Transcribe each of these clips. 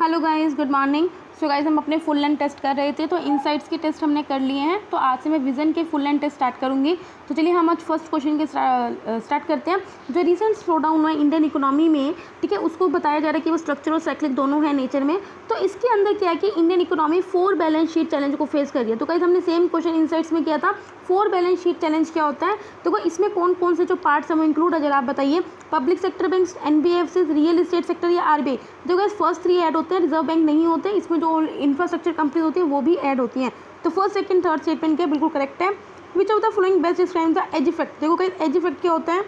Hello guys, good morning. So guys, हम अपने full length test कर रहे थे, तो इनसाइट्स के टेस्ट हमने कर लिए हैं। तो आज से मैं विजन के फुल लेंथ टेस्ट स्टार्ट करूंगी। तो चलिए हम आज फर्स्ट क्वेश्चन के स्टार्ट करते हैं। जो रिसेंट स्लो डाउन हुआ है इंडियन इकोनॉमी में, ठीक है, उसको बताया जा रहा है कि वो स्ट्रक्चरल और साइक्लिक दोनों है नेचर में। तो इसके अंदर क्या है कि Indian economy 4 balance sheet challenge को फेस कर रही है। तो गाइस, हमने सेम क्वेश्चन इनसाइट्स में किया था। 4 बैलेंस शीट चैलेंज क्या होता है, तो इसमें कौन कौन से जो पार्ट्स हम इंक्लूड है जरा आप बताइए। Public sector banks, NBFCs, real estate sector या आरबीआई। जो गाइस फर्स्ट 3 ऐड होते हैं, रिजर्व बैंक नहीं होते। इसमें जो इंफ्रास्ट्रक्चर कंपनीज होती है वो भी ऐड होती हैं। तो फर्स्ट सेकंड थर्ड स्टेटमेंट क्या बिल्कुल करेक्ट है। Which of the following best describe the edge effect. देखो गाइस, एज इफेक्ट क्या होता है,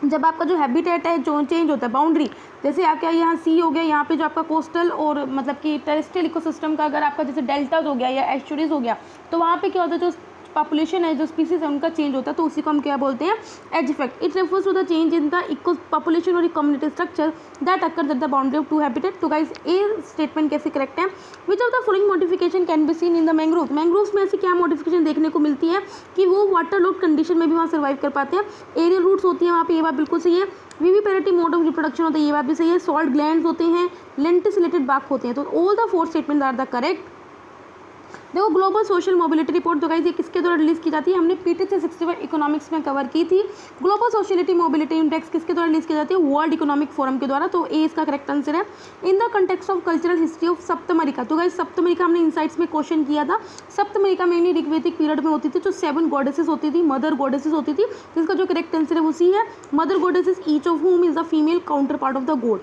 जब आपका जो हैबिटेट है जो चेंज होता है, बाउंड्री, जैसे आपका यहाँ सी हो गया, यहाँ पे जो आपका कोस्टल और मतलब कि टेरेस्ट्रियल इकोसिस्टम का अगर आपका जैसे डेल्टाज हो गया या एस्चुरीज हो गया, तो वहाँ पे क्या होता है, जो पॉपुलेशन है, जो स्पीसीज है, उनका चेंज होता है, तो उसी को हम क्या बोलते हैं, edge effect. It refers to the change in the eco population और community structure that occurs at the boundary of two habitat. तो गाइस, ए स्टेटमेंट कैसे करेक्ट है। Which of the following modification can be seen in the mangrove. Mangroves में ऐसी क्या modification देखने को मिलती है कि वो वाटर लॉक कंडीशन में भी वहाँ सर्वाइव कर पाते हैं। एरियल रूट्स होती है वहाँ पे, ये बात बिल्कुल सही है। विविपेरिटी मोड ऑफ रिप्रोडक्शन होता है, ये बात भी सही है। सॉल्ट ग्लैंड्स होते हैं, लेंटिसिलेटेड बाक होते हैं। तो all the 4 statement are the correct. देखो, ग्लोबल सोशल मोबिलिटी रिपोर्ट तो गाइस ये किसके द्वारा रिलीज की जाती है, हमने पीटीसी 61 इकोनॉमिक्स में कवर की थी। ग्लोबल सोशलिटी मोबिलिटी इंडेक्स किसके द्वारा रिलीज की जाती है, वर्ल्ड इकोनॉमिक फोरम के द्वारा। तो ए इसका करेक्ट आंसर है। In the context of cultural history of सप्त अमेरिका। तो गाइस, सप्त अमेरिका हमने इनसाइट्स में क्वेश्चन किया था। सप्त अमेरिका मेनली ऋग्वैदिक पीरियड में होती थी, जो 7 गॉडेसेस होती थी, मदर गॉडेसेस होती थी, जिसका जो करेक्ट आंसर है वो सी है। मदर गॉडेसेस ईच ऑफ हुम is the female counter part of the God.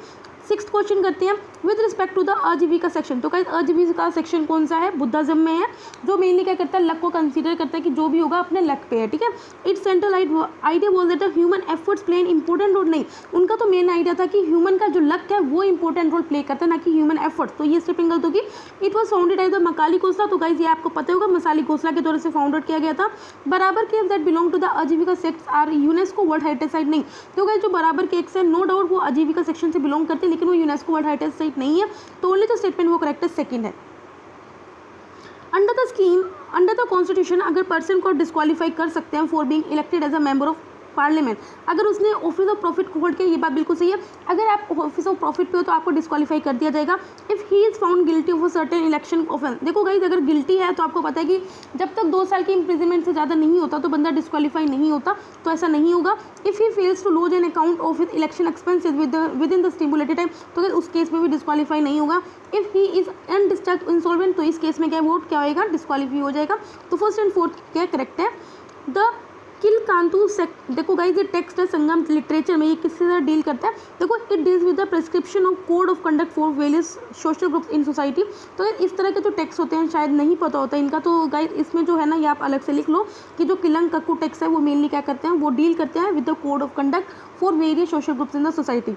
6th question करते हैं विद रिस्पेक्ट टू द आजीविका सेक्शन। तो गाइस, आजीविका सेक्शन कौन सा है, बुद्धिज्म में है, जो मेनली क्या करता है, लक को कंसीडर करता है कि जो भी होगा अपने लक पे है, ठीक है। It's central idea was that human efforts play an important role. नहीं, उनका तो मेन आइडिया था कि ह्यूमन का जो लक है वो इंपॉर्टेंट रोल प्ले करता है, ना कि ह्यूमन एफर्ट्स। तो ये स्टेटमेंट गलत होगी। It was founded as the मकाली घोसला। तो गाइस, ये आपको पता होगा, मसाली घोसला के द्वारा से फाउंडेड किया गया था। बराबर caves that belong to the Ajivika sects are UNESCO world heritage site. नहीं, तो गाइस जो बराबर केक्स है, नो डाउट वो आजीविका सेक्शन से बिलोंग करते हैं, लेकिन वो यूनेस्को वर्ल्ड हेरिटेज साइट नहीं है। तो ओनली जो स्टेटमेंट वो करेक्ट है सेकंड है। Under the scheme, under the constitution, अगर पर्सन को डिस्क्वालीफाई कर सकते हैं for being elected as a member of parliament, अगर उसने ऑफिस ऑफ प्रॉफिट को होल्ड किया, ये बात बिल्कुल सही है। अगर आप ऑफिस ऑफ प्रॉफिट पे हो तो आपको डिस्क्वालीफाई कर दिया जाएगा if he is found guilty of a certain election offence. देखो गाइस, अगर गिल्टी है तो आपको पता है कि जब तक 2 साल की इंप्रिजनमेंट से ज़्यादा नहीं होता तो बंदा डिस्क्वालीफाई नहीं होता। तो ऐसा नहीं होगा। If he fails to lodge an account of his election expenses within the stimulated time, तो अगर उस केस में भी डिस्क्वालीफाई नहीं होगा। If he is undischarged insolvent, तो इस केस में क्या वोट क्या होएगा, डिस्क्वालीफाई हो जाएगा। तो फर्स्ट एंड फोर्थ क्या करेक्ट है। द किलकांतु देखो गाइस, ये टेक्स्ट है संगम लिटरेचर में, ये किससे ज़्यादा डील करता है। देखो, it deals with the prescription of code of conduct for various social groups in society. तो इस तरह के जो टेक्स्ट होते हैं शायद नहीं पता होता इनका। तो गाइस, इसमें जो है ना, ये आप अलग से लिख लो कि जो किलंकक्कू टेक्स्ट है वो मेनली क्या करते हैं, वो डील करते हैं with the code of conduct for various social groups in the society.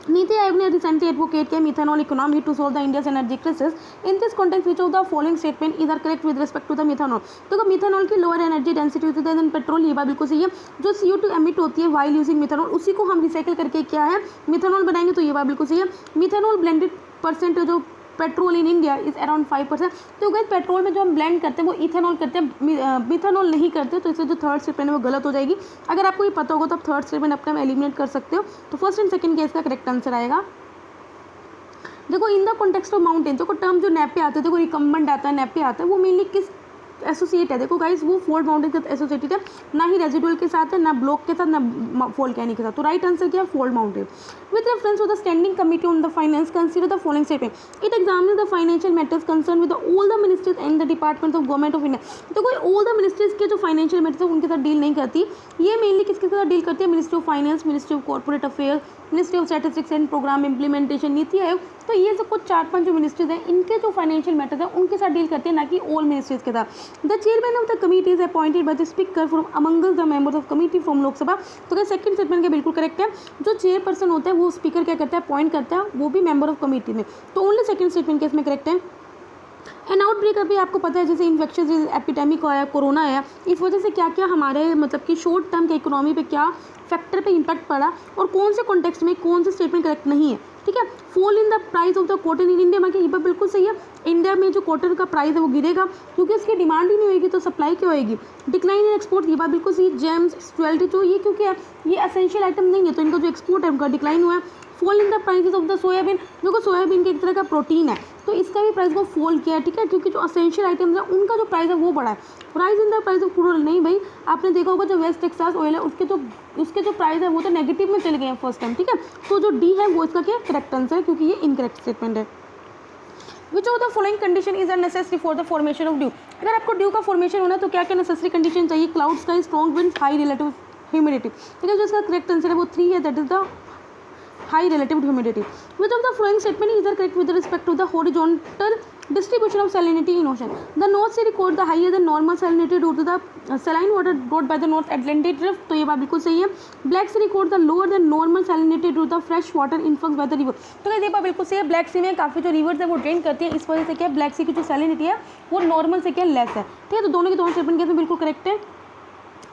NITI Aayog ने रिसेंटली एडवोकेट किया methanol economy to solve the India's energy crisis. In this context which of the following statement is are correct with respect to the methanol. तो methanol की lower energy density होती है then petrol, ये बात बिल्कुल सही है। जो CO2 एमिट होती है वाइल यूजिंग मिथेनॉल, उसी को हम रिसाइकिल करके क्या है, मिथेनॉल बनाएंगे, तो ये बात बिल्कुल सही है। मिथेनॉल ब्लेंडेड परसेंट जो petrol in India is around 5%। तो गाइस, पेट्रोल में जो हम ब्लेंड करते हैं वो इथेनॉल करते हैं, मिथेनॉल नहीं करते। तो इससे जो थर्ड स्टेटमेंट है वो गलत हो जाएगी। अगर आपको ये पता होगा तो आप थर्ड स्टेटमेंट अपने में एलिमिनेट कर सकते हो। तो फर्स्ट एंड सेकंड केस का करेक्ट आंसर आएगा। देखो, in the context of mountain, देखो टर्म जो नेपे आता है, देखो रिकम्बेंट आता है, नेपे आता है, वो मेनली किस एसोसिएट है। देखो गाइस, वो फोल्ड माउंटेन के साथ एसोसिएटेड है, ना ही रेजिडुअल के साथ है, ना ब्लॉक के साथ, ना वोल्केनिक के साथ। तो राइट आंसर क्या है, fold mountain. With reference to the standing committee on the finance, consider the following statement. It examines the financial matters concern with all the ministries and the departments of government of India. तो कोई all the ministries के जो financial matters है उनके साथ deal नहीं करती। ये मेनली किसके साथ डील करती है, ministry of finance, ministry of corporate affairs, ministry of statistics and programme implementation, NITI Aayog. तो ये सब कुछ 4-5 जो मिनिस्ट्रीज हैं, इनके जो फाइनेंशियल मैटर्स हैं उनके साथ डील करते हैं, ना कि ऑल मिनिस्ट्रीज के साथ। The chairman of the committee is appointed by the speaker from amongst the members of committee from Lok Sabha. तो क्या सेकंड स्टेटमेंट के बिल्कुल करेक्ट है। जो चेयरपर्सन होता है वो स्पीकर क्या करता है, अपॉइंट करता है, वो भी मेंबर ऑफ कमिटी में। तो ओनली सेकंड स्टेटमेंट केस में करेक्ट है। एन आउटब्रेक, अभी आपको पता है जैसे इन्फेक्शन एपिडेमिक आया, कोरोना आया, इस वजह से क्या क्या हमारे मतलब कि शॉर्ट टर्म के इकोनॉमी पे क्या फैक्टर पे इम्पैक्ट पड़ा और कौन से कॉन्टेक्स्ट में कौन से स्टेटमेंट करेक्ट नहीं है, ठीक है। Fall in the price of the cotton in India, में ये बात बिल्कुल सही है। इंडिया में जो कॉटन का प्राइस है वो गिरेगा क्योंकि इसकी डिमांड ही नहीं होगी, तो सप्लाई क्या होगी। डिक्लाइन इन एक्सपोर्ट, ये बात बिल्कुल सही। जेम्स, ज्वेलरी जो ये क्योंकि ये एसेंशियल आइटम नहीं है, तो इनका जो एक्सपोर्ट है उनका डिक्लाइन हुआ है। Fall in the prices of the soybean, देखो सोयाबीन एक तरह का प्रोटीन है तो इसका भी प्राइस को फॉल किया है, ठीक है, क्योंकि जो असेंशियल आइटम्स है उनका जो प्राइस है वो बढ़ा है। Price in the price of crude oil, नहीं भाई आपने देखा होगा जो वेस्ट टेक्सास ऑयल है उसके जो प्राइस है वो तो नेगेटिव में चले गए हैं फर्स्ट टाइम, ठीक है। तो जो डी है वो इसका क्या करेक्ट आंसर है, क्योंकि ये इनकरेक्ट स्टेटमेंट है। Which of the following condition is necessary for the formation of due, अगर आपको ड्यू का फॉर्मेशन होना है तो क्या क्या नेसेसरी कंडीशन चाहिए, cloud sky, strong wind, high relative humidity, ठीक है। जो इसका करेक्ट आंसर है वो 3 है, that is the high relative humidity. Which of the following statement is correct with respect to the horizontal distribution of salinity in ocean? The North Sea record the higher than normal salinity due to the saline water brought by the North Atlantic drift, तो ये बात बिल्कुल सही है। Black Sea record the lower than normal salinity due to the fresh water influx by the river, तो ये बात बिल्कुल सही है। ब्लैक सी में काफ़ी जो रिवर्स है वो ड्रेन करती है, इस वजह से क्या ब्लैक सी की जो सैलिनिटी है वो नॉर्मल से क्या लेस है, ठीक है। तो दोनों के दोनों स्टेटमेंट कैसे बिल्कुल करेक्ट है।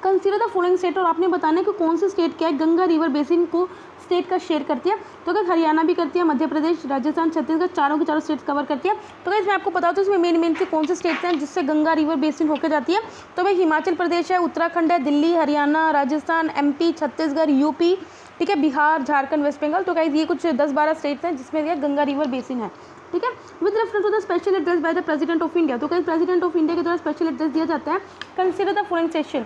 कंसीडर द फॉलोइंग स्टेट, और आपने बताना है कि कौन सी स्टेट क्या है गंगा रिवर बेसिन को स्टेट का शेयर करती है, तो अगर हरियाणा भी करती है, मध्य प्रदेश, राजस्थान, छत्तीसगढ़, चारों के चारों स्टेट्स कवर करती है। तो मैं आपको बता दूं इसमें मेन से कौन से स्टेट्स हैं जिससे गंगा रिवर बेसिन होकर जाती है, तो भाई हिमाचल प्रदेश है, उत्तराखंड है, दिल्ली, हरियाणा, राजस्थान, MP, छत्तीसगढ़, UP, ठीक है, बिहार, झारखंड, वेस्ट बंगाल। तो गाइस ये कुछ 10-12 स्टेट्स हैं जिसमें ये गंगा रिवर बेसिन है, ठीक है। With reference to the special address by the president of India, तो गाइस प्रेसिडेंट ऑफ इंडिया के द्वारा स्पेशल एड्रेस दिया जाता है। Consider the following session,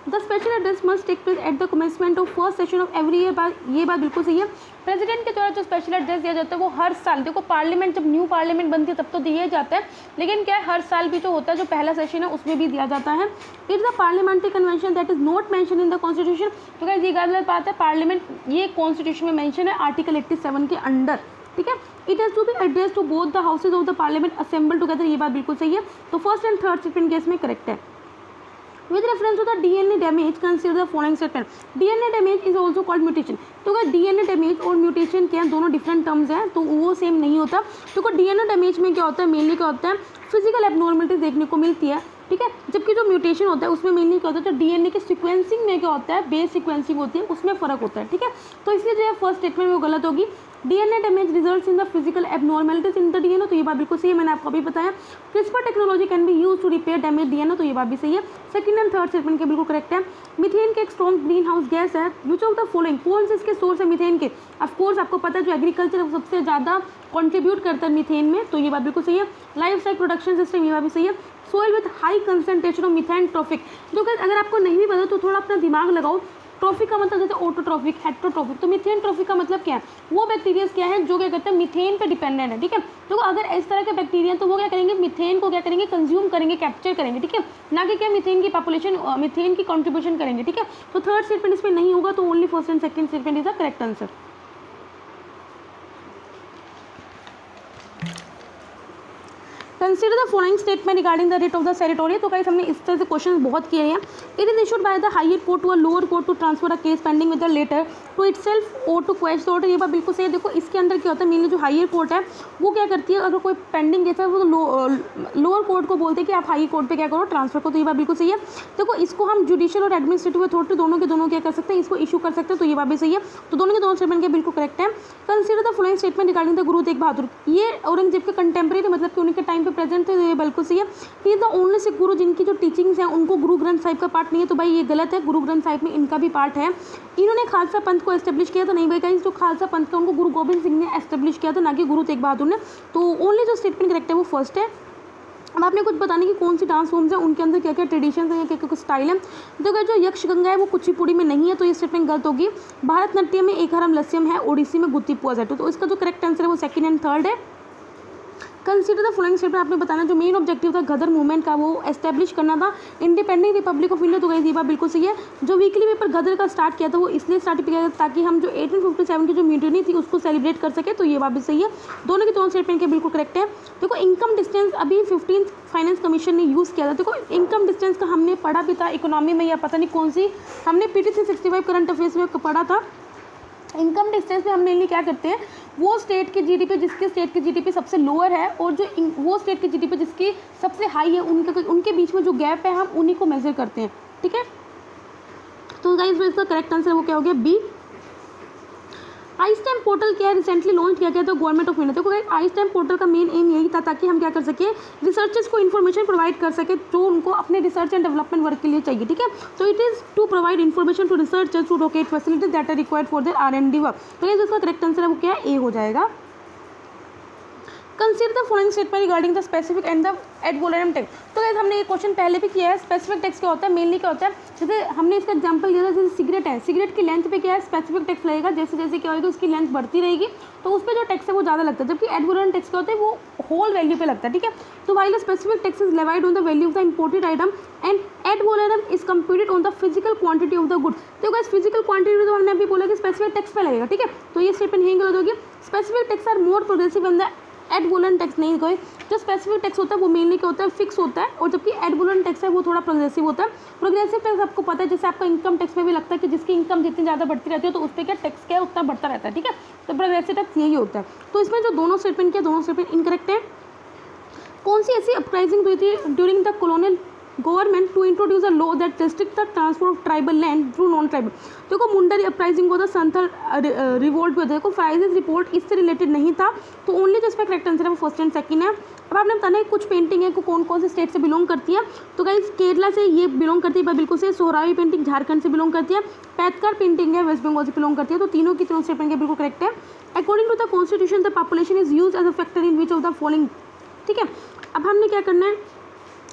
the special address must take place at the commencement of first session of every year, ये बात बिल्कुल सही है। प्रेसिडेंट के द्वारा जो स्पेशल एड्रेस दिया जाता है वो हर साल, देखो पार्लियामेंट जब न्यू पार्लियामेंट बनती है तब तो दिया जाता है, लेकिन क्या है हर साल भी जो होता है जो पहला सेशन है उसमें भी दिया जाता है। It's the parliamentary convention that is not mention in the constitution, तो गाइस ये गलत बात है, पार्लियामेंट ये कॉन्स्टिट्यूशन में मेंशन है आर्टिकल 87 के अंडर, ठीक है। It has to be address to both the houses of the parliament assemble together, ये बात बिल्कुल सही है। तो first and third statement case में करेक्ट है। With reference to the DNA damage, consider the following statement. DNA damage is also called mutation. तो अगर DNA damage और mutation क्या है, दोनों डिफरेंट टर्म्स हैं तो वो सेम नहीं होता। तो DNA डैमेज में क्या होता है, मेनली क्या होता है फिजिकल एबनॉर्मलिटीज देखने को मिलती है, ठीक है। जबकि जो म्यूटेशन होता है उसमें मेनली क्या होता है, जो DNA के सीक्वेंसिंग में क्या होता है, बेस सीक्वेंसिंग होती है, उसमें फर्क होता है, ठीक है। तो इसलिए जो है फर्स्ट स्टेटमेंट वो गलत होगी। DNA damage results in the physical abnormalities in the DNA, तो ये बात बिल्कुल सही है, मैंने आपको अभी बताया। CRISPR technology can be use to repair damage DNA, तो ये बात भी सही है। सेकंड एंड थर्ड स्टेटमेंट के बिल्कुल करेक्ट है। मीथेन के एक स्ट्रॉन्ग ग्रीन हाउस गैस है, विच ऑफ द फॉलोइंग, कौन से इसके सोर्स है मीथेन के। ऑफ कोर्स आपको पता है जो एग्रीकल्चर सबसे ज़्यादा कंट्रीब्यूट करता है मीथेन में, तो ये बात बिल्कुल सही है। लाइफ साइकिल प्रोडक्शन सिस्टम, ये बात भी सही है। Soil with high concentration of methanotrophic, जो कि अगर आपको नहीं भी पता तो थोड़ा अपना दिमाग लगाओ। ट्रॉफिक का मतलब जैसे ऑटोट्रॉफिक, हेट्रोट्रॉफिक, तो मीथेन ट्रॉफिक का मतलब क्या है, वो बैक्टीरिया क्या है जो क्या करते हैं मीथेन पे डिपेंडेंट है, ठीक है। तो अगर इस तरह के बैक्टीरिया तो वो क्या करेंगे, मीथेन को क्या करेंगे, कंज्यूम करेंगे, कैप्चर करेंगे, ठीक है, ना कि क्या मीथेन की पॉपुलेशन मीथेन की कंट्रीब्यूशन करेंगे, ठीक है। तो थर्ड स्टेटमेंट इसमें नहीं होगा, तो only first and second statement is the correct answer. Consider the following statement regarding the rate of the सेरेटोरियल, तो गाइस हमने इस तरह से क्वेश्चन बहुत किए हैं। It is issued by the higher court to a lower court to transfer a case pending with the letter to itself और टू क्वेश्चन ऑर्डर, ये बात बिल्कुल सही है। देखो इसके अंदर क्या होता है, मेनली जो हायर कोर्ट है वो क्या करती है, अगर कोई पेंडिंग केस है वो लोअर कोर्ट को बोलते हैं कि आप हाई कोर्ट पे क्या करो, ट्रांसफर करो, तो ये बात बिल्कुल सही है। देखो इसको हम जुडिशियल और एडमिनिस्ट्रेटिव अथॉरिटी दोनों के दोनों क्या कर सकते हैं, इसको इशू कर सकते हैं, तो ये बात भी सही है। तो दोनों के दोनों स्टेटमेंट के बिल्कुल करेक्ट है। Consider the following statement regarding the Guru Tegh Bahadur, ये औरंगजेब के कंटेम्प्रेरी मतलब कि उनके टाइम पे प्रेजेंट थे, ये बिल्कुल सही है। ही द ओनली सिख गुरु जिनकी जो टीचिंग्स हैं उनको गुरु ग्रंथ साहिब का पार्ट नहीं है, तो भाई ये गलत है, गुरु ग्रंथ साहिब में इनका भी पार्ट है। इन्होंने खालसा पंथ को एस्टेब्लिश किया, तो नहीं भाई गाइस, जो खालसा पंथ का उनको गुरु गोबिंद सिंह ने एस्टेब्लिश किया था, ना कि गुरु तेग बहादुर ने। तो ओनली जो स्टेटमेंट करेक्ट है वो फर्स्ट है। अब आपने कुछ बताने की कौन सी डांस फॉर्म्स हैं, उनके अंदर क्या क्या ट्रेडिशंस हैं, क्या क्या स्टाइल है। देखो जो यक्ष गंगा है वो कुचिपुड़ी में नहीं है, तो ये स्टेटमेंट गलत होगी। भारतनाट्यम में एक हरम लस्यम है, ओडिसी में गुत्तीपुआ जाटू, तो इसका जो करेक्ट आंसर है वो सेकंड एंड थर्ड है। कंसीडर द फॉलोइंग स्टेटमेंट, आपने बताना जो मेन ऑब्जेक्टिव था गदर मूवमेंट का वो एस्टेब्लिश करना था इंडिपेंडेंट रिपब्लिक ऑफ इंडिया, तो गाइस ये बात बिल्कुल सही है। जो वीकली पेपर गदर का स्टार्ट किया था वो इसलिए स्टार्ट किया था ताकि हम जो 1857 की जो म्यूटिनी थी उसको सेलिब्रेट कर सके, तो ये बात भी सही है। दोनों के दोनों स्टेटमेंट के बिल्कुल करेक्ट है। देखो इनकम डिस्टेंस अभी 15th फाइनेंस कमीशन ने यूज़ किया था। देखो इनकम डिस्टेंस का हमने पढ़ा भी था इकोनॉमी में, या पता नहीं कौन सी हमने PT 365 करंट अफेयर्स में पढ़ा था। इनकम डिस्टेंस में हम मेनली क्या करते हैं, वो स्टेट की जीडीपी जिसके स्टेट की जीडीपी सबसे लोअर है और जो वो स्टेट की जीडीपी जिसकी सबसे हाई है उनके बीच में जो गैप है हम उन्हीं को मेजर करते हैं, ठीक है। तो गाइस इसका करेक्ट आंसर वो क्या हो गया, बी। आई स्टैम्प पोर्टल क्या है, रिसेंटली लॉन्च किया गया था गवर्नमेंट ऑफ इंडिया। देखो आई स्टैम्प पोर्टल का मेन एम यही था ताकि हम क्या कर सके, रिसर्चर्स को इन्फॉर्मेशन प्रोवाइड कर सके जो उनको अपने रिसर्च एंड डेवलपमेंट वर्क के लिए चाहिए, ठीक है। तो it is to provide information to researchers to locate facilities that are required for their R&D work. तो ये जिसका करेक्ट आंसर है वो क्या है, ए हो जाएगा। Consider the following statement regarding the specific and the ad valorem text. तो गाइस हमने ये क्वेश्चन पहले भी किया है। स्पेसिफिक टेक्स्ट क्या होता है, मेनली क्या होता है, जैसे हमने इसका एग्जांपल दिया था, जैसे सिगरेट है, सिगरेट की लेंथ पे क्या है, स्पेसिफिक टेक्स्ट लगेगा। जैसे जैसे क्या होगी उसकी लेंथ बढ़ती रहेगी तो उस पर जो टेक्स्ट है वो ज़्यादा लगता है, जबकि एड वोलेरम टेक्स्ट क्या होता है वो होल वैल्यू पे लगता है, ठीक है। तो while specific text is levied on the value of the imported item and ad valorem is computed on the physical quantity of the good. तो गाइस फिजिकल क्वांटिटी तो हमने अभी बोला कि स्पेसिफिक टेक्स्ट पे लगेगा, ठीक है। तो ये स्टेटमेंट यही गलत होगी। Specific text are more progressive and the ad valorem text नहीं कोई। जो स्पेसिफिक टेक्स्ट होता है वो मेनली क्या होता है, फिक्स होता है, और जबकि एड वोलेरम टेक्स्ट है वो थोड़ा प्रोग्रेसिव होता है। प्रोग्रेसिव टेक्स्ट आपको पता है, जैसे आपका इनकम टैक्स में भी लगता है कि जिसकी इनकम जितनी ज़्यादा बढ़ती रहती है तो उस पर क्या टैक्स क्या है उतना बढ़ता रहता है, ठीक है। तो प्रोग्रेसिव टैक्स यही होता है। तो इसमें जो दोनों स्टेटमेंट किया, दोनों स्टेटमेंट इनकरेक्ट है। कौन सी ऐसी अपराइजिंग हुई थी during the colonial government to introduce a law that restrict the transfer of tribal land through non tribal. देखो मुंडरी अपराइजिंग को था, संथल रिवोल्ट भी होता है। देखो फ्राइजेस रिपोर्ट इससे रिलेटेड नहीं था, तो ओनली जो इसका करेक्ट आंसर है वो फर्स्ट एंड सेकंड है। अब आपने बताना है कुछ पेंटिंग है को कौन कौन से स्टेट से बिलोंग करती है। तो गाइस केरला से ये बिलोंग करती है बिल्कुल से। सोहरावी पेंटिंग झारखंड से बिलोंग करती है। पैतकार पेंटिंग है वेस्ट बंगाल से बिलोंग करती है। तो तीनों की तीनों स्टेटमेंट के बिल्कुल करेक्ट है। According to the constitution the population is use as a factor in which of the following, ठीक है। अब हमने क्या करना है,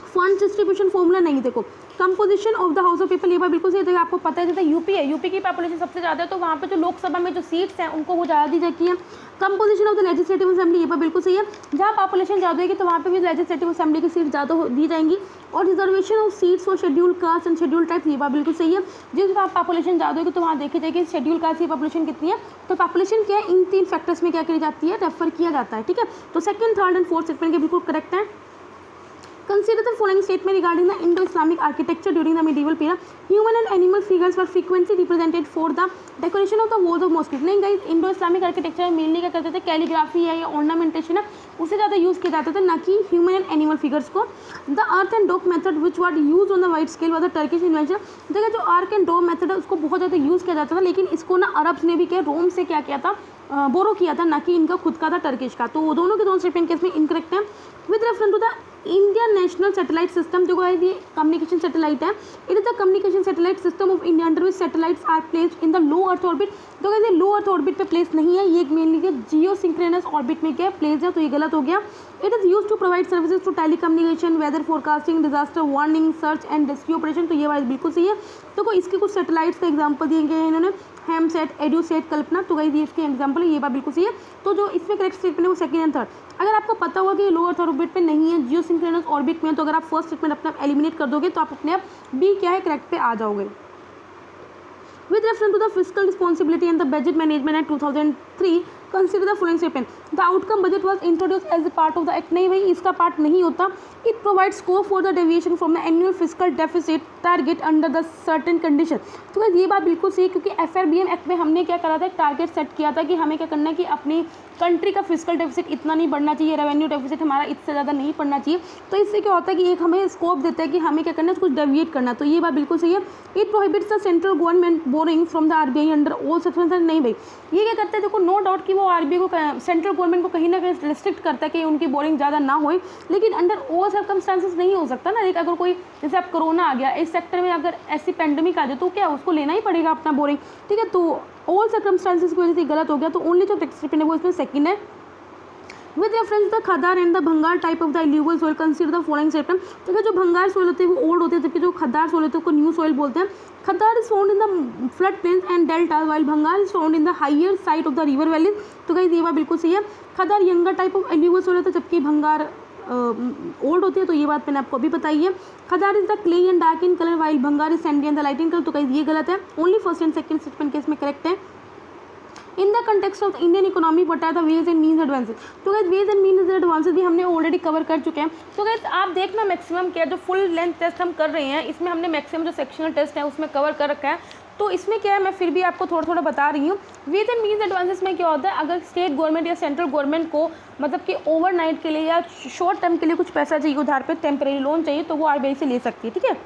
फंड डिस्ट्रीब्यूशन फॉर्मूला नहीं, देखो composition of the house of people, ये बात बिल्कुल सही है। आपको पता है जैसे यूपी है, यूपी की पॉपुलेशन सबसे ज़्यादा है, तो वहाँ पे जो लोकसभा में जो सीट्स हैं उनको वो ज़्यादा दी जाती है। Composition of the legislative assembly, ये बात बिल्कुल सही है। जहाँ पॉपुलेशन ज़्यादा होगी तो वहाँ पे भी लेजिस्लेटिव असेंबली की सीट ज़्यादा दी जाएंगी। और reservation of seats for schedule caste and schedule type, ये बात बिल्कुल सही है। जिस वहाँ पॉपुलेशन ज़्यादा होगी तो वहाँ देखी जाएगी शेड्यूल कास्ट की पॉपुलेशन कितनी है। तो पॉपुलेशन क्या है, इन तीन फैक्टर्स में क्या करी जाती है, रेफर किया जाता है, ठीक है। तो second, third and fourth statement के बिल्कुल करेक्ट है। Consider the following statement regarding the Indo-Islamic architecture during the medieval period. Human and animal figures were frequently represented for the decoration of the walls of mosques. नहीं guys, Indo-Islamic architecture में mainly क्या करते थे, calligraphy है या ornamentation है उससे ज़्यादा यूज़ किया जाता था, ना कि ह्यूमन एंड एनिमल फिगर्स को। The earth and dock method which were use on the wide scale was the Turkish invention. देखिए जो आर्क एंड डॉक मेथड है उसको बहुत ज़्यादा यूज़ किया जाता था, लेकिन इसको ना अरब्स ने भी किया, रोम से क्या किया था, बोरो किया था, ना कि इनका खुद का था टर्किश का। तो दोनों के दोनों स्टेटमेंट केस में इनकरेक्ट है। With reference to the Indian national satellite system, जो है ये कम्युनिकेशन सैटेलाइट है। It is the communication satellite system of India under which satellites are placed in the low earth orbit. तो कहते हैं लो earth orbit पे place नहीं है, ये मेनली जियो सिंक्रोनस ऑर्बिट में क्या प्लेस है, तो ये गलत हो गया। It is use to provide services to telecommunication, weather forecasting, disaster warning, search and rescue operation. तो ये बात बिल्कुल सही है। तो इसके कुछ सैटेलाइट्स का एग्जाम्पल दिए गए हैं इन्होंने, हेमसेट, एड्यूसेट, कल्पना। तो गाइस ये इसके एग्जाम्पल है, ये बात बिल्कुल सही है। तो जो इसमें करेक्ट स्टेटमेंट है वो सेकंड एंड थर्ड। अगर आपको पता होगा कि लो अर्थ ऑर्बिट पे नहीं है, जियो सिंक्रोनस ऑर्बिट में, तो अगर आप फर्स्ट स्टेटमेंट अपने आप एलिमिनेट कर दोगे तो आप अपने आप बी क्या है करेक्ट पे आ जाओगे। With reference to the fiscal responsibility and the budget management Act 2003, consider the following statement. The outcome budget was introduced as a part of the act. नहीं भाई इसका पार्ट नहीं होता। It provides scope for the deviation from the annual fiscal deficit target under the certain condition. तो ये बात बिल्कुल सही है, क्योंकि FRBM एक्ट में हमने क्या करा था, टारगेट सेट किया था कि हमें क्या करना है कि अपनी कंट्री का फिजिकल डेफिसिट इतना नहीं बढ़ना चाहिए, रेवेन्यू डेफिसिट हमारा इससे ज़्यादा नहीं बढ़ना चाहिए। तो इससे क्या होता है कि एक हमें स्कोप देता है कि हमें क्या करना है, कुछ डेविएट करना। तो ये बात बिल्कुल सही है। It prohibits the central government boring from the RBI under all circumstances. नहीं भाई ये क्या करता है, देखो नो डाउट कि वो RBI को सेंट्रल गवर्नमेंट को कहीं ना कहीं रिस्ट्रिक्ट करता है कि उनकी बोरिंग ज़्यादा ना हो, लेकिन अंडर ऑल सर्कमस्टेंसेस नहीं हो सकता ना। अगर कोई जैसे अब कोरोना आ गया, इस सेक्टर में अगर ऐसी पैंडमिक आ जाए तो क्या उसको लेना ही पड़ेगा अपना बोरिंग, ठीक है। तो ऑल सर्कमस्टेंसेस की वजह से गलत हो गया। तो ओनली जो टेक्स्ट है वो इसमें सेकंड है। With reference the Khadar and the Bhangar type of the इल्यूगल soil, consider the following statement. तो जो भंगार सोइल होते हैं वो ओल्ड होते हैं, जबकि जो खदार सोइल होते हैं उसको न्यू सोइल बोलते हैं। Khadar is found in the flood plains and delta, while Bhangar is found in the higher side of the river valleys. तो गाइस ये बात बिल्कुल सही है। खदार यंगर टाइप ऑफ इल्यूगल सोइल होता है, जबकि भंगार ओल्ड होती है। तो ये बात मैंने आपको अभी बताई है। Khadar is the clay and dark in colour, while Bhangar is sandy and the light in colour. तो गाइस ये गलत है। Only first and second statement case में करेक्ट है। In the context of Indian economy what are the ways and means advances. तो guys ways and means advances भी हमने already cover कर चुके हैं। तो गाइस आप देखना मैक्सिमम क्या जो फुल लेंथ टेस्ट हम कर रहे हैं इसमें हमने मैक्सिमम जो सेक्शनल टेस्ट है उसमें कवर कर रखा है। तो इसमें क्या है, मैं फिर भी आपको थोड़ा थोड़ा बता रही हूँ। वेज एंड मीन्स एडवांसेस में क्या होता है, अगर स्टेट गवर्नमेंट या सेंट्रल गवर्नमेंट को मतलब कि ओवरनाइट के लिए या शॉर्ट टर्म के लिए कुछ पैसा चाहिए उधार पे, टेम्परेरी लोन चाहिए, तो वो RBI से ले सकती है, ठीक है।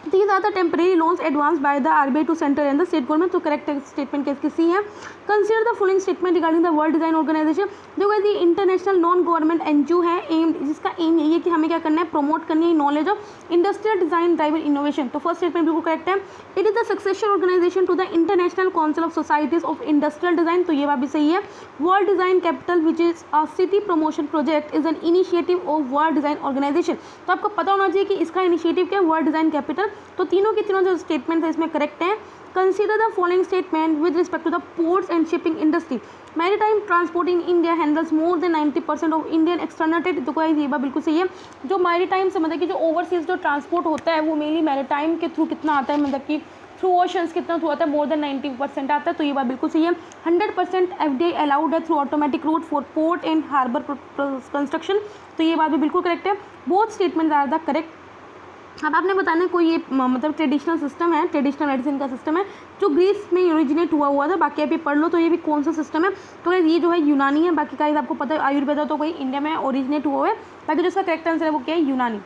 These are the temporary loans advanced by the RBI to central and the state government. तो करेक्ट स्टेटमेंट किसकी सी है. Consider the following statement regarding the world design organization. देखो ये इंटरनेशनल नॉन गवर्नमेंट एनजीओ है, एम जिसका aim यही है कि हमें क्या करना है, प्रमोट करनी है knowledge of industrial design driven innovation. तो फर्स्ट स्टेटमेंट बिल्कुल करेक्ट है. It is the successor organization to the international council of societies of industrial design. तो ये बात भी सही है. World design capital which is a city promotion project is an initiative of world design organization. तो आपको पता होना चाहिए कि इसका इनिशिएटिव क्या है, वर्ल्ड डिजाइन कैपिटल. तो तीनों के तीनों जो स्टेटमेंट है इसमें करेक्ट है. Consider the following statement with respect to the ports and shipping industry. Maritime transport in India handles more than 90% of Indian external trade. तो ये बात बिल्कुल सही है. जो मैरीटाइम से मतलब कि जो ओवरसीज जो ट्रांसपोर्ट होता है वो मेनली मैरीटाइम के थ्रू कितना आता है, मतलब कि थ्रू ओशंस कितना थ्रू आता है, मोर देन 90% आता है. तो ये बात बिल्कुल सही है. 100% FDI अलाउड है through automatic route for port and harbour construction. तो ये बात भी बिल्कुल करेक्ट है. Both statement are the correct. अब आपने बताना है कोई ये मतलब ट्रेडिशनल सिस्टम है, ट्रेडिशनल मेडिसिन का सिस्टम है जो ग्रीस में ओरिजिनेट हुआ था. बाकी आप ये पढ़ लो. तो ये भी कौन सा सिस्टम है, तो ये जो है यूनानी है. बाकी का आपको पता है आयुर्वेदा तो कोई इंडिया में ओरिजिनेट हुआ है. बाकी जो इसका करेक्ट आंसर है वो क्या है, यूनानी.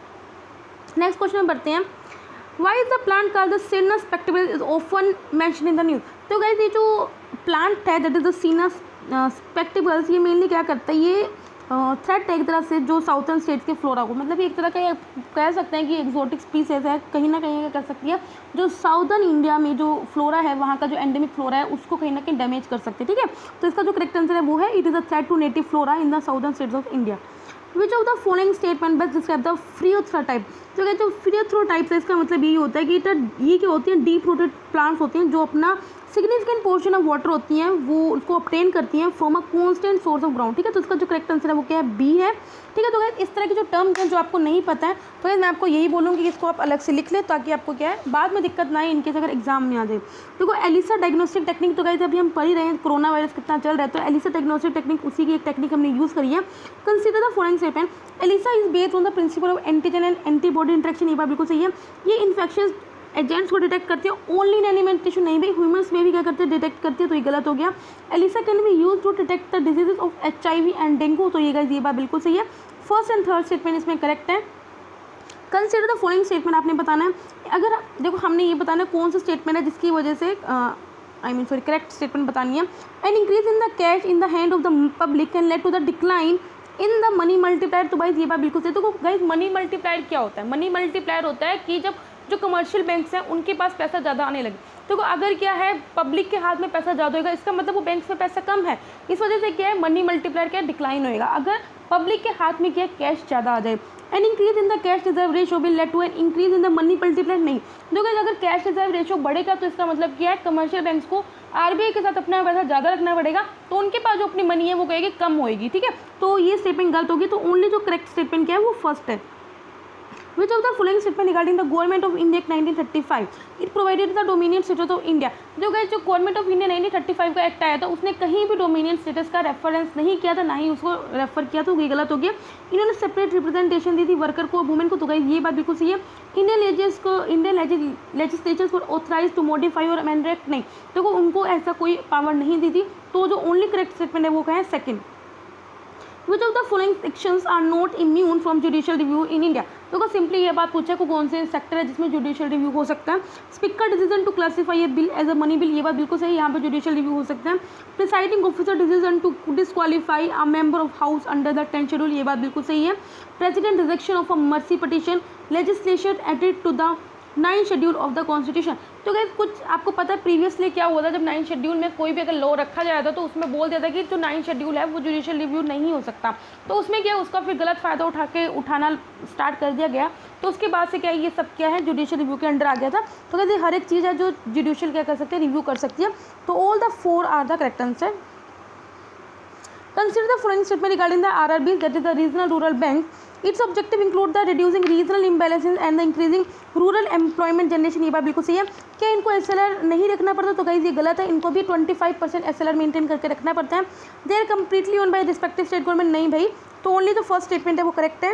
नेक्स्ट क्वेश्चन में बढ़ते हैं. Why is the plant called the senna spectabilis is often mention in the news. तो गाइस ये जो प्लांट है that is the senna spectabilis, ये मेनली क्या करता है, ये थ्रेट है एक तरह से जो साउथर्न स्टेट्स के फ्लोरा को, मतलब एक तरह का कह सकते हैं कि एक्जोटिक स्पीसीज है, कहीं ना कहीं कर सकती है. जो साउदर्न इंडिया में जो फ्लोरा है वहाँ का जो एंडेमिक फ्लोरा है उसको कहीं ना कहीं डैमेज कर सकते हैं. ठीक है, तो इसका जो करेक्ट आंसर है वो है it is a threat to native flora in the southern states of India. Which of the following statement best describe the फ्रियोथ्रा टाइप. तो क्या जो फ्रियोथ्रो टाइप है इसका मतलब यही होता है कि ये क्या होती है, डीप रूटेड प्लांट्स होती हैं जो अपना सिग्निफिकेंट पोर्शन ऑफ वाटर होती हैं वो उसको ऑब्टेन करती हैं from a constant source of ground. ठीक है, तो इसका जो करेक्ट आंसर है वो क्या है, बी है. ठीक है, तो गाइस इस तरह के जो टर्म्स हैं जो आपको नहीं पता है तो गाइस मैं आपको यही बोलूँगी कि इसको आप अलग से लिख लें ताकि आपको क्या है बाद में दिक्कत ना आए इनकेस अगर एग्जाम में आ जाए. देखो एलिसा डायग्नोस्टिक टेक्निक, तो गाइस अभी हम पढ़ ही रहे हैं कोरोना वायरस कितना चल रहा है, तो एलिसा डायग्नोस्टिक टेक्निक उसी की एक टेक्निक हमने यूज़ करी है. Consider the following statement. ELISA is based on the principle of antigen and antibody interaction. ये बात बिल्कुल सही है. ये इन्फेक्शन एजेंट्स को डिटेक्ट करती है ओनली इन एनिमल टिश्यू, नहीं भाई ह्यूमंस में भी क्या करते हैं, डिटेक्ट करती है. तो ये गलत हो गया. ELISA can be use to detect the diseases of HIV and dengue. तो ये बात बिल्कुल सही है. फर्स्ट एंड थर्ड स्टेटमेंट इसमें करेक्ट है. कंसिडर द फॉलोइंग स्टेटमेंट आपने बताना है. अगर देखो हमने ये बताना है कौन सा स्टेटमेंट है जिसकी वजह से करेक्ट स्टेटमेंट बतानी है. An increase in the cash in the hand of the public can lead to the decline in the money multiplier. तो भाई ये बात बिल्कुल सही. तो गाइस मनी मल्टीप्लायर क्या होता है, मनी मल्टीप्लायर होता है कि जब जो कमर्शियल बैंक्स हैं उनके पास पैसा ज़्यादा आने लगे. तो अगर क्या है पब्लिक के हाथ में पैसा ज़्यादा होगा इसका मतलब वो बैंक्स में पैसा कम है, इस वजह से क्या है मनी मल्टीप्लायर क्या डिक्लाइन होएगा. अगर पब्लिक के हाथ में क्या कैश ज़्यादा आ जाए. An increase in the cash reserve ratio will lead to an increase in the money multiplier. नहीं, देखो अगर कैश रिजर्व रेशो बढ़ेगा तो इसका मतलब क्या है कमर्शियल बैंक्स को RBI के साथ अपना पैसा ज़्यादा रखना पड़ेगा, तो उनके पास जो अपनी मनी है वो कहेगी कम होएगी. ठीक है, तो ये स्टेटमेंट गलत होगी. तो ओनली जो करेक्ट स्टेटमेंट क्या है वो फर्स्ट है. Which of the following statement regarding the Government of India 1935? It provided the dominion status of India. जो गवर्नमेंट ऑफ इंडिया 1935 का एक्ट आया था उसने कहीं भी डोमिनियन स्टेटस का रेफरेंस नहीं किया था, ना ही उसको रेफर किया, तो ये गलत हो गया. इन्होंने सेपरेट रिप्रेजेंटेशन दी थी वर्कर को, वुमेन को. तो गाइस ये बात बिल्कुल सही है. इंडियन लेजिस्लेचर को ऑथराइज टू मॉडिफाई और अमेंड एक्ट. नहीं, देखो उनको ऐसा कोई पावर नहीं दी थी. तो जो ओनली करेक्ट स्टेटमेंट है वो क्या है, second. Which of the following sections are not immune from judicial review in India? तो सिंपली ये बात पूछा है कौन से सेक्टर है जिसमें जुडिशियल रिव्यू हो सकता है. Speaker decision to classify a bill as a money bill. ये बात बिल्कुल सही, यहाँ पे जुडिशियल रिव्यू हो सकता है. Presiding officer decision to disqualify a member of house under the 10th schedule. ये बात बिल्कुल सही है. President rejection of a mercy petition. Legislation added to the 9th schedule of the constitution. तो गाइस कुछ आपको पता है प्रीवियसली क्या हुआ था, जब 9th शेड्यूल में कोई भी अगर लॉ रखा जाता था तो उसमें बोल दिया था कि जो 9th शेड्यूल है वो जुडिशियल रिव्यू नहीं हो सकता. तो उसमें क्या उसका फिर गलत फ़ायदा उठाना स्टार्ट कर दिया गया. तो उसके बाद से क्या ये सब क्या है जुडिशियल रिव्यू के अंडर आ गया था. तो कहते हर एक चीज़ है जो जुडिशियल क्या कर सकते हैं, रिव्यू कर सकती है. तो all the 4 are the correct answer. Consider the following statement regarding the RRBs, that is the regional rural bank. Its objective include the reducing regional imbalances and the increasing rural employment generation. ये बात बिल्कुल सही है. क्या इनको SLR नहीं रखना पड़ता, तो गाइस ये गलत है. इनको भी 25% SLR मेंटेन करके रखना पड़ता है. They are completely own by respective state government. नहीं भाई, तो ओनली जो फर्स्ट स्टेटमेंट है वो करेक्ट है.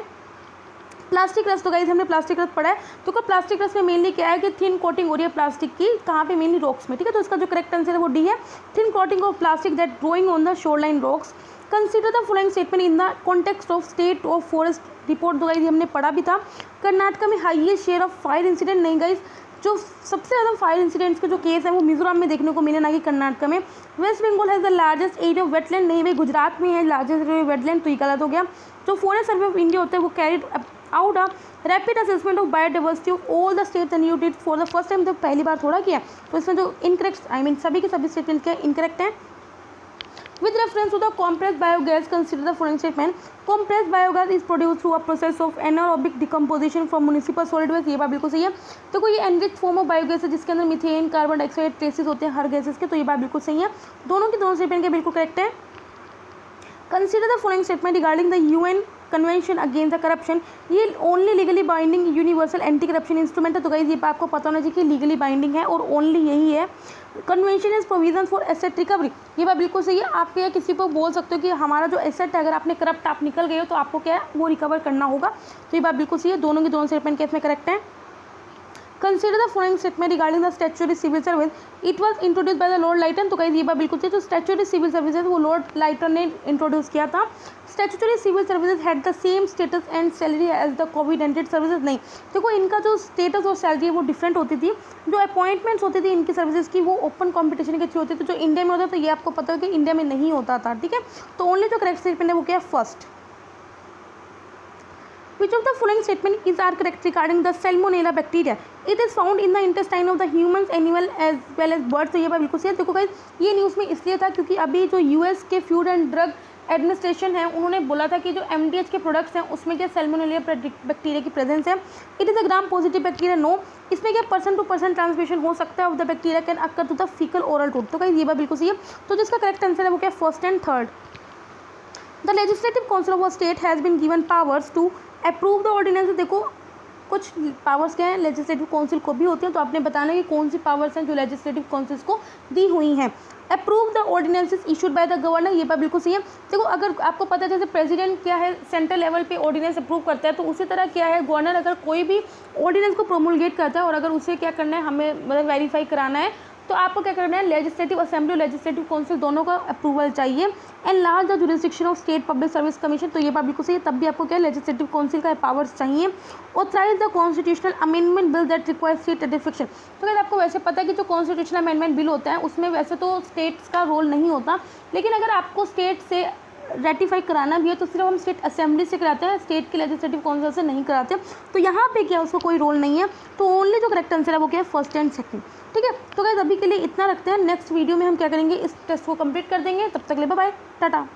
प्लास्टिक रस, तो गाइस हमने प्लास्टिक रस पढ़ा है. तो प्लास्टिक रस में मेनली क्या है कि थिन कोटिंग हो रही है प्लास्टिक की, कहाँ पे मेनली रॉक्स में. ठीक है, तो इसका जो करेक्ट आंसर है वो डी है. Thin coating of plastic that growing on the shore line rocks. Consider the following statement in the context of state of forest report. तो गाइज हमने पढ़ा भी था। कर्नाटका में highest share of fire incident, नहीं गाइज, जो सबसे ज़्यादा फायर इंसिडेंट्स के जो केस हैं वो मिजोरम में देखने को मिले, ना कि कर्नाटका में। West Bengal has the largest area of wetland, नहीं भाई गुजरात में है लार्जेस्ट एरिया ऑफ वेटलैंड, तो ये गलत हो गया। जो फॉरेस्ट सर्वे ऑफ इंडिया होता है वो carried out a rapid assessment of biodiversity of all the states and you did for the first time, तो पहली बार थोड़ा किया। तो इसमें जो इनकरेक्ट सभी के सभी स्टेटमेंट क्या इनकरेक्ट हैं। With reference to the compressed biogas, consider the following statement. Compressed biogas is produced through a process of anaerobic decomposition from municipal solid waste। ये बात बिल्कुल सही है। देखो ये एनरिच फॉर्म ऑफ बायोगैस है जिसके अंदर मीथेन, कार्बन डाइऑक्साइड ट्रेसेस होते हैं हर गैसेस के, तो ये बात बिल्कुल सही है। दोनों की दोनों स्टेटमेंट के बिल्कुल करेक्ट है। Consider the following statement regarding the UN convention against the corruption. ये only legally binding universal anti corruption instrument है, तो गाइस ये आपको पता होना चाहिए कि लीगली बाइंडिंग है और ओनली यही है। Convention is provision for asset recovery, ये बात बिल्कुल सही है। आप क्या किसी को बोल सकते हो कि हमारा जो एसेट है अगर आपने करप्ट आप निकल गए हो तो आपको क्या है वो रिकवर करना होगा, तो ये बात बिल्कुल सही है। दोनों की दोनों स्टेटमेंट केस में करेक्ट है। Consider the following statement regarding the statutory civil service, it was introduce by the Lord Lytton. तो गाइस ये बात बिल्कुल सही है। तो स्टैट्यूटरी सिविल सर्विसेज वो लॉर्ड लाइटन ने इंट्रोड्यूस किया था। Statutory civil services had the same status and salary as the covenanted services, नहीं देखो इनका जो स्टेटस और सैलरी है वो डिफरेंट होती थी। जो अपॉइंटमेंट्स होती थी इनकी सर्विसेज की वो ओपन कॉम्पिटिशन के थ्रू होती थी, जो इंडिया में होता था तो ये आपको पता है कि इंडिया में नहीं होता था, ठीक है। तो ओनली जो करेक्ट स्टेटमेंट है वो क्या है first. Which of the following statement is are correct regarding the Salmonella bacteria? It is found in the intestine of the humans, animal as well as birds। तो ये बात बिल्कुल सही है। देखो गाइस ये न्यूज़ में इसलिए था क्योंकि अभी जो यूएस के फूड एंड ड्रग एडमिनिस्ट्रेशन है उन्होंने बोला था कि जो एमडीएच के प्रोडक्ट्स हैं उसमें क्या सैल्मोनेलिया बैक्टीरिया की प्रेजेंस है। It is a gram positive bacteria, no. इसमें क्या पर्सन टू पर्सन ट्रांसमिशन हो सकता है of the bacteria can occur to the faecal oral route. तो गाइस ये बात बिल्कुल सही है। तो जिसका करेक्ट आंसर है वो क्या first and third. The legislative council of a state has been given powers to approve the ordinance. देखो कुछ पावर्स क्या हैं लेजिस्लेटिव काउंसिल को भी होती हैं, तो आपने बताना कि कौन सी पावर्स हैं जो लेजिस्लेटिव काउंसिल्स को दी हुई हैं। Approve the ordinances issued by the governor, ये बात बिल्कुल सही है। देखो अगर आपको पता है जैसे प्रेसिडेंट क्या है सेंट्रल लेवल पे ऑर्डिनेंस अप्रूव करता है, तो उसी तरह क्या है गवर्नर अगर कोई भी ऑर्डिनेंस को प्रोमोलगेट करता है और अगर उसे क्या करना है हमें मतलब वेरीफाई कराना है तो आपको क्या करना है लेजिस्लेटिव असेंबली और लेजिस्लेटिव काउंसिल दोनों का अप्रूवल चाहिए। And large the jurisdiction of state public service commission, तो ये बात बिल्कुल सही है। तब भी आपको क्या लेजिस्लेटिव काउंसिल का पावर्स चाहिए। Authorise the constitutional amendment bill that require state ratification. तो अगर आपको वैसे पता है कि जो कॉन्स्टिट्यूशनल अमेंडमेंट बिल होता है उसमें वैसे तो स्टेट्स का रोल नहीं होता, लेकिन अगर आपको स्टेट से रेटिफाई कराना भी है तो सिर्फ हम स्टेट असेंबली से कराते हैं, स्टेट के लेजिस्लेटिव काउंसिल से नहीं कराते। तो यहाँ पे क्या उसको कोई रोल नहीं है, तो ओनली जो करेक्ट आंसर है वो क्या है फर्स्ट एंड सेकंड, ठीक है। तो गाइस अभी के लिए इतना रखते हैं, नेक्स्ट वीडियो में हम क्या करेंगे इस टेस्ट को कंप्लीट कर देंगे। तब तक ले बाय बाय टाटा।